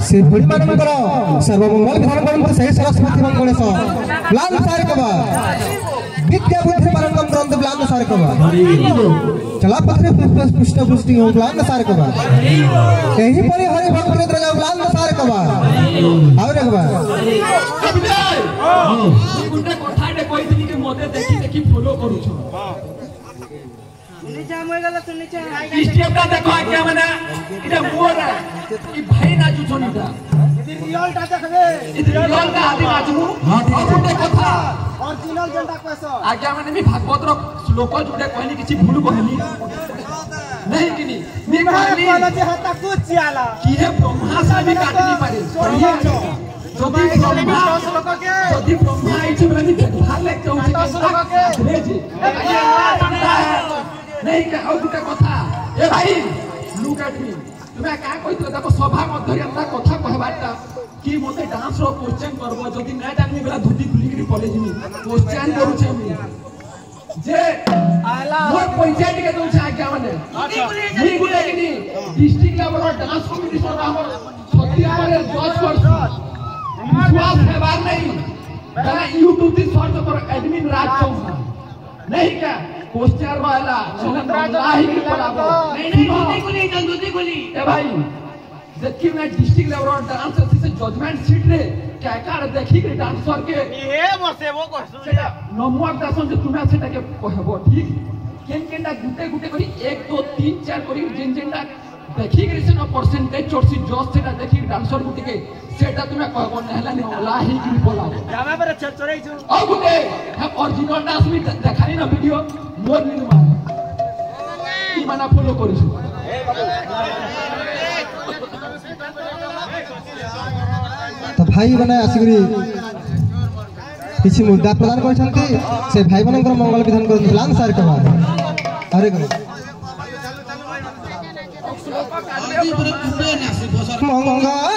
से बुढ़ी मानकर सर्वमंगल विधान करते सही सरस्वती मंगलेश ब्लान सारे कबा विद्या बुद्धि परंगम ग्रंथ ब्लान सारे कबा चला पत्रे पुष्ट पुष्टि हो ब्लान सारे कबा यही परि हरि भक्त के द्रजा ब्लान सारे कबा और कबा गुंडे कोठाटे कोई दिन के मोदे देखी देखी फॉलो करू छ सुनी जाम हो गला सुनी छ स्टेपटा देखो आज्ञा माने इटा मोर ई भाई नाचु छोनीटा इदी रियलटा देखबे रियल का आदि नाचमु गुंडे कथा ओरिजिनल जनता कहसो आज्ञा माने मी भागवत रो श्लोक जुडे कहली किछि भूल कहली नहीं किनी मी कहली कहला जे हता कुछ आला कि हे ब्रह्मा सा भी काट नहीं पारे যদি ব্রহ্মা আইছে বলে নি ভাল লাগছে भेजे नहीं का और দুটা কথা এ ভাই লুক এট মি তুমি কা কইতো দেখো সভা মধ্যে আমরা কথা কহবাটা কি মতে ডান্স র কোশ্চেন করব যদি না জানি বেলা ধুতি খুলি কৰি পলে জিমি কোশ্চেন করুছে আমি যে আলা মোর পঞ্চায়েত কে দউছে আজ্ঞা মানে নি গুলে কিনি ডিস্ট্রিক্ট লেভেল ডান্স কম্পিটিশন हमर ছত্তিশগড়ের জজ করছি विश्वास है बात नहीं जरा YouTube पे सर्च करो एडमिन राज चौहान नहीं क्या क्वेश्चन वाला लाही की बराबर नहीं दूधी गोली ए भाई देखी मैं डिस्ट्रिक्ट लेवल डांस से जजमेंट सीट रे क्या कार देखी के डांसर के ए मोसे वो कहसु सेटा नंबर दासन जे तुमे सेटा के कहबो ठीक केनकेनडा गुटे गुटे करी 1 2 3 4 करी जेनजेनडा देखी के से परसेंटेज चोरसी जज सेटा देखी डांसर गुटे के सेटा तुमे कहबो नहला नि लाही की बोला जामे पर चोरई छु ओ गुटे हम ओरिजिनल डांस में देखानी ना वीडियो मोर नि मार ई माना फॉलो करिस तो भाई बने आसिकरी किछि मुद्दा प्रदान करछंती से भाई बनकर मंगल विधान कर प्लान सार कबा अरे मंगल